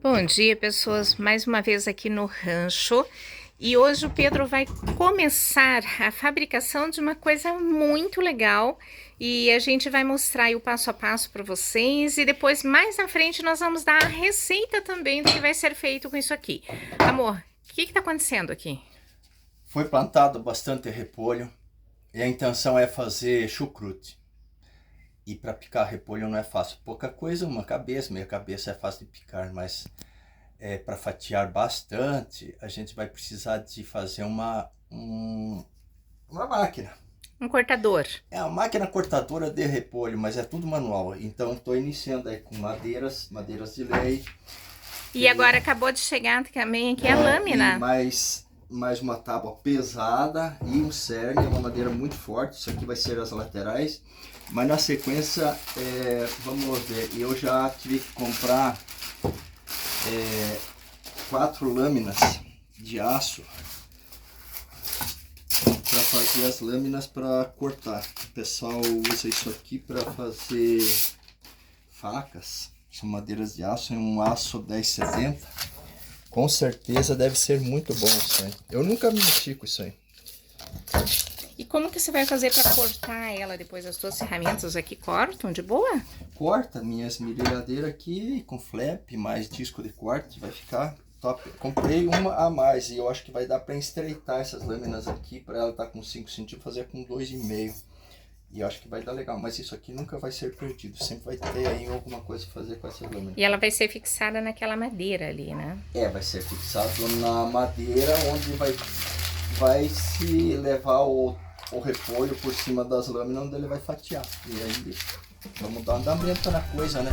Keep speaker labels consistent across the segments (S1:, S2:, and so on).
S1: Bom dia, pessoas. Mais uma vez aqui no rancho. E hoje o Pedro vai começar a fabricação de uma coisa muito legal. E a gente vai mostrar aí o passo a passo para vocês. E depois, mais na frente, nós vamos dar a receita também do que vai ser feito com isso aqui. Amor, o que está acontecendo aqui?
S2: Foi plantado bastante repolho e a intenção é fazer chucrute. E para picar repolho não é fácil. Pouca coisa, uma cabeça, meia cabeça é fácil de picar, mas para fatiar bastante, a gente vai precisar de fazer uma máquina.
S1: Um cortador.
S2: É uma máquina cortadora de repolho, mas é tudo manual. Então estou iniciando aí com madeiras de lei.
S1: E agora acabou de chegar também aqui a lâmina.
S2: E mais uma tábua pesada e um cerne, é uma madeira muito forte. Isso aqui vai ser as laterais. Mas na sequência, vamos ver, eu já tive que comprar 4 lâminas de aço para fazer as lâminas para cortar. O pessoal usa isso aqui para fazer facas. São madeiras de aço, é um aço 1070. Com certeza deve ser muito bom isso aí. Eu nunca mexi com isso aí.
S1: E como que você vai fazer para cortar ela depois? As suas ferramentas aqui cortam de boa?
S2: Corta minhas esmerilhadeiras aqui com flap, mais disco de corte, vai ficar top. Comprei uma a mais e eu acho que vai dar para estreitar essas lâminas aqui, para ela estar com 5 centímetros, fazer com 2,5. E eu acho que vai dar legal, mas isso aqui nunca vai ser perdido, sempre vai ter aí alguma coisa a fazer com essas lâminas.
S1: E ela vai ser fixada naquela madeira ali, né?
S2: Vai ser fixado na madeira, onde vai se levar o repolho por cima das lâminas, onde ele vai fatiar. E aí vamos dar andamento na coisa, né?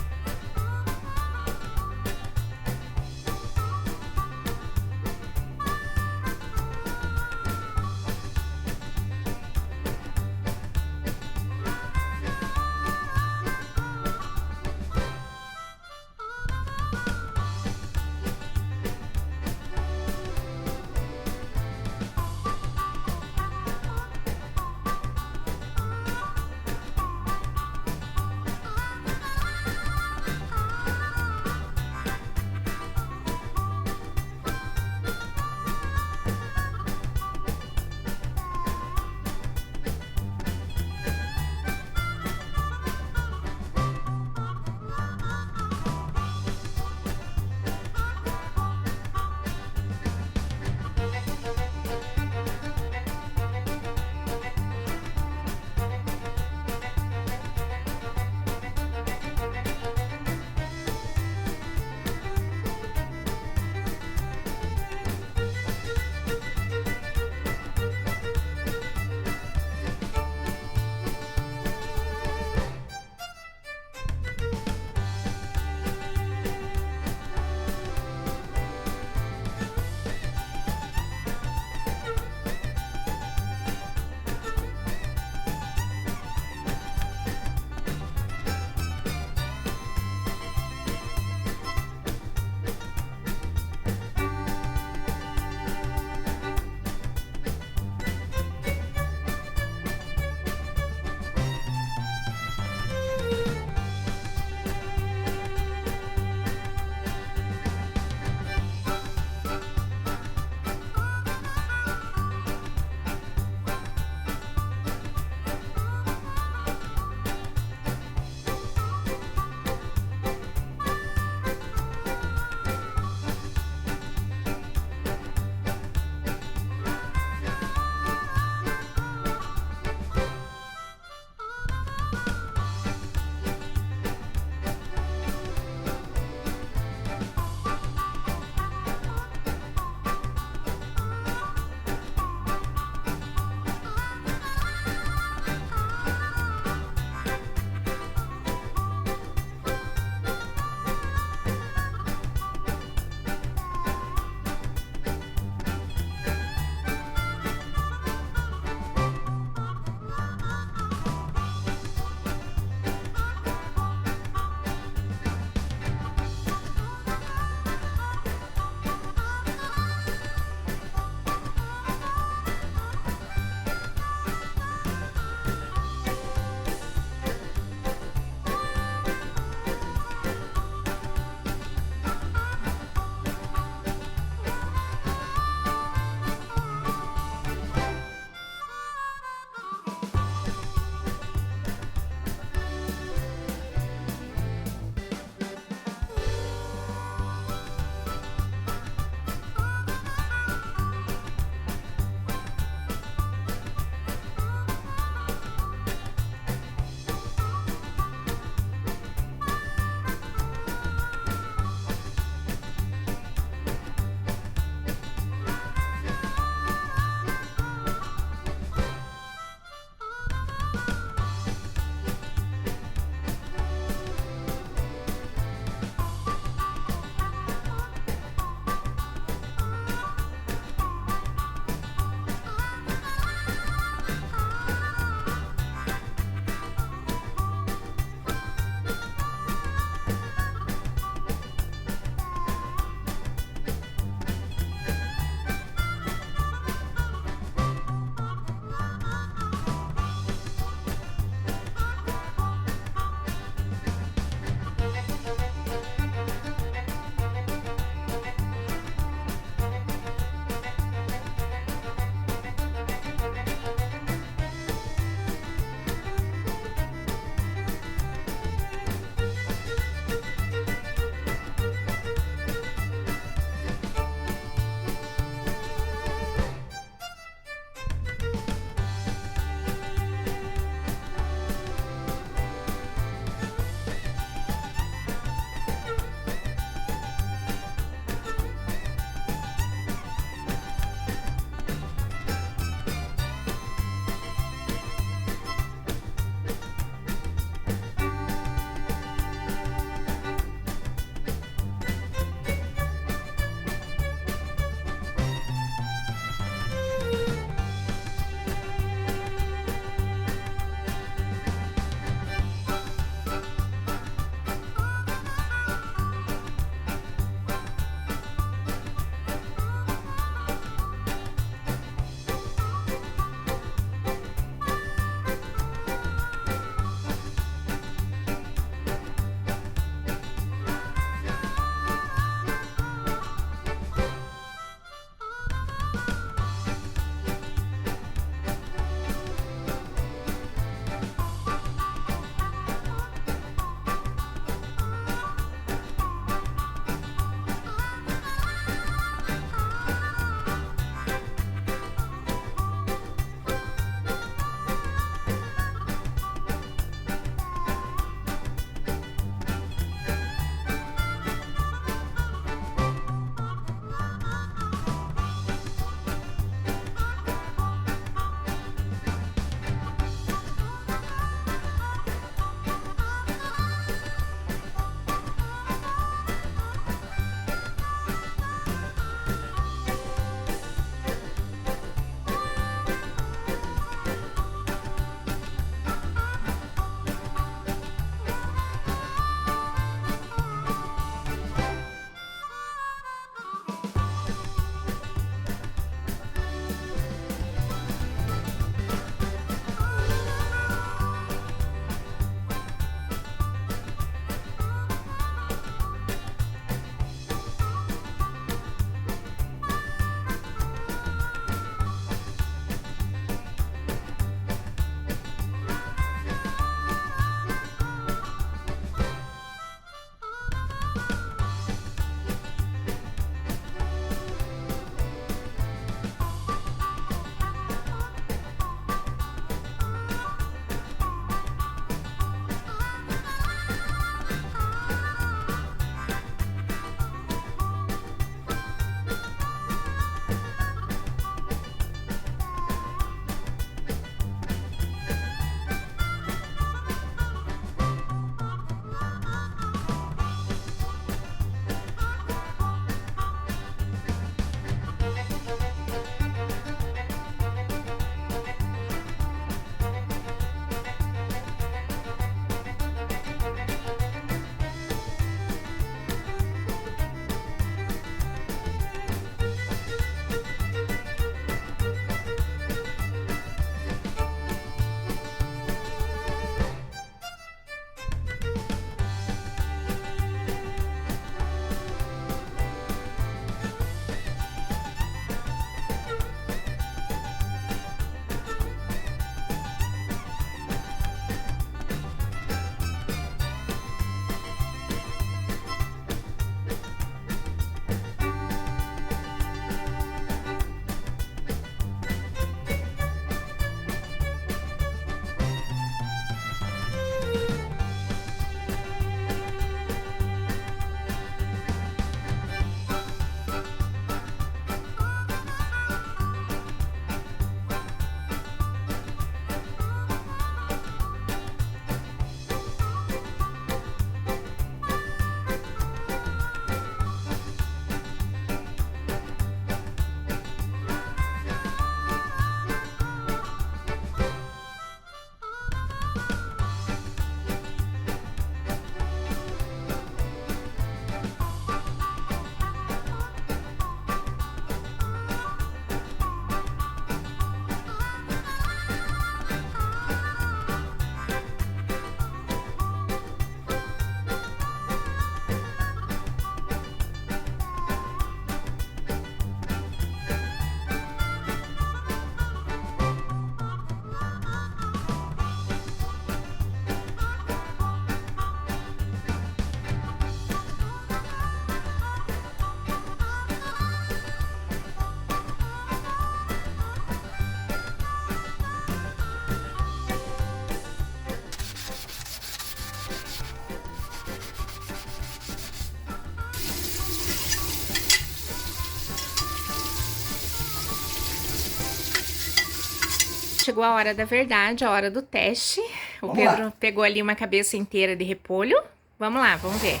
S1: chegou a hora da verdade, a hora do teste. O
S2: Vamos
S1: Pedro
S2: lá.
S1: pegou ali uma cabeça inteira de repolho. Vamos lá, vamos ver.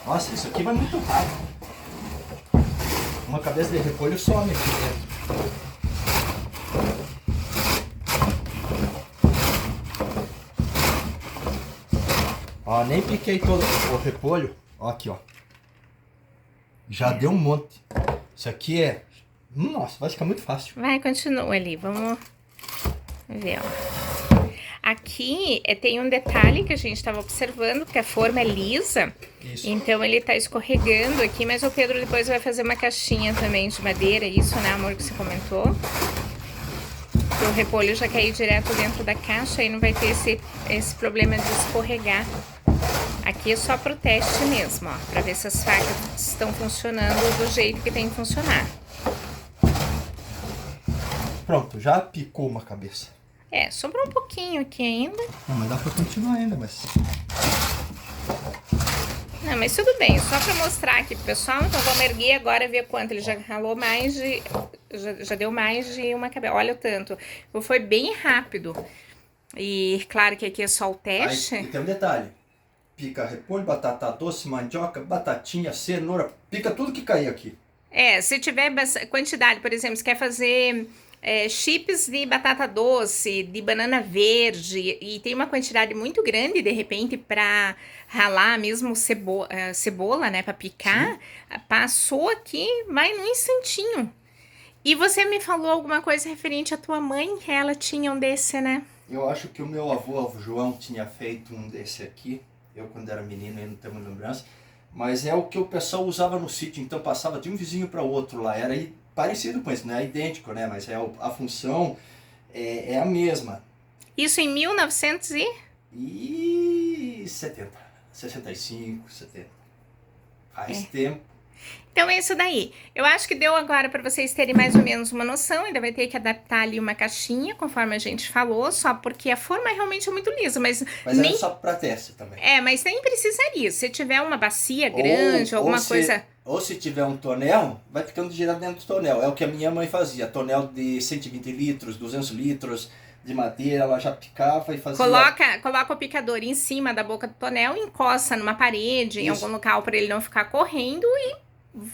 S2: Nossa, isso aqui vai muito rápido. Uma cabeça de repolho some aqui dentro. Ó, nem piquei todo o repolho. Ó, aqui, ó. Já deu um monte. Isso aqui é... Nossa, vai ficar muito fácil.
S1: Vai, continua ali, vamos ver, ó. Aqui tem um detalhe que a gente estava observando, que a forma é lisa.
S2: Isso.
S1: Então ele tá escorregando aqui, mas o Pedro depois vai fazer uma caixinha também de madeira, isso, né, amor, que você comentou? O repolho já quer ir direto dentro da caixa e não vai ter esse problema de escorregar. Aqui é só pro teste mesmo, ó, pra ver se as facas estão funcionando do jeito que tem que funcionar.
S2: Pronto, já picou uma cabeça.
S1: É, sobrou um pouquinho aqui ainda.
S2: Não, mas dá pra continuar ainda, mas...
S1: Não, mas tudo bem, só pra mostrar aqui pro pessoal. Então vamos erguer agora e ver quanto. Ele já ralou mais de... Já deu mais de uma cabeça. Olha o tanto. Foi bem rápido. E claro que aqui é só o teste.
S2: Aí, e tem um detalhe. Pica repolho, batata doce, mandioca, batatinha, cenoura. Pica tudo que cair aqui.
S1: É, se tiver quantidade, por exemplo, se quer fazer... chips de batata doce, de banana verde, e tem uma quantidade muito grande, de repente, para ralar mesmo cebola, né, para picar, passou aqui, vai num instantinho. E você me falou alguma coisa referente à tua mãe, ela tinha um desse, né?
S2: Eu acho que o meu avô João tinha feito um desse aqui. Eu, quando era menino, eu não tenho lembrança. Mas é o que o pessoal usava no sítio, então passava de um vizinho para o outro lá. Era parecido com isso, não é idêntico, né? Mas a função é a mesma.
S1: Isso em 1970.
S2: E 65, 70. Faz tempo.
S1: Então é isso daí. Eu acho que deu agora para vocês terem mais ou menos uma noção. Ainda vai ter que adaptar ali uma caixinha, conforme a gente falou, só porque a forma realmente é muito lisa, mas
S2: nem... é só para teste também.
S1: Mas nem precisaria. Se tiver uma bacia grande, alguma coisa...
S2: Ou se tiver um tonel, vai ficando direto dentro do tonel. É o que a minha mãe fazia. Tonel de 120 litros, 200 litros de madeira, ela já picava e fazia...
S1: Coloca o picador em cima da boca do tonel, encosta numa parede, em algum local, para ele não ficar correndo e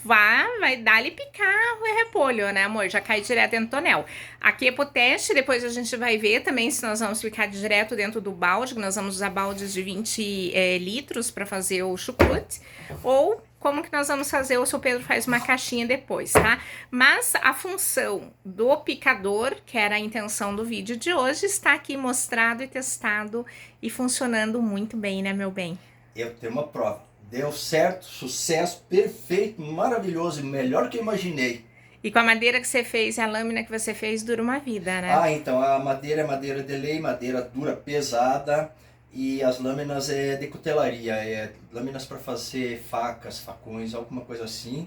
S1: vai dar-lhe picar o repolho, né, amor? Já cai direto dentro do tonel. Aqui é pro teste, depois a gente vai ver também se nós vamos picar direto dentro do balde, que nós vamos usar baldes de 20 litros para fazer o chucrute, ou como que nós vamos fazer, o seu Pedro faz uma caixinha depois, tá? Mas a função do picador, que era a intenção do vídeo de hoje, está aqui mostrado e testado e funcionando muito bem, né, meu bem?
S2: Eu tenho uma prova. Deu certo, sucesso, perfeito, maravilhoso, melhor que eu imaginei.
S1: E com a madeira que você fez, a lâmina que você fez, dura uma vida, né?
S2: Ah, então, a madeira é madeira de lei, madeira dura, pesada, e as lâminas é de cutelaria, lâminas para fazer facas, facões, alguma coisa assim.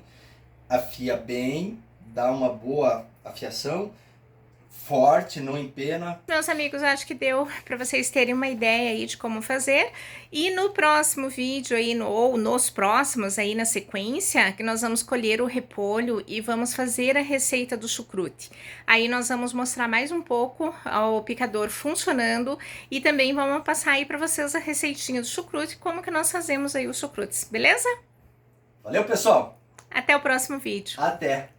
S2: Afia bem, dá uma boa afiação, forte, não empena.
S1: Meus amigos, eu acho que deu para vocês terem uma ideia aí de como fazer. E no próximo vídeo aí, ou nos próximos aí na sequência, que nós vamos colher o repolho e vamos fazer a receita do chucrute. Aí nós vamos mostrar mais um pouco o picador funcionando e também vamos passar aí para vocês a receitinha do chucrute, como que nós fazemos aí os chucrutes, beleza?
S2: Valeu, pessoal!
S1: Até o próximo vídeo.
S2: Até!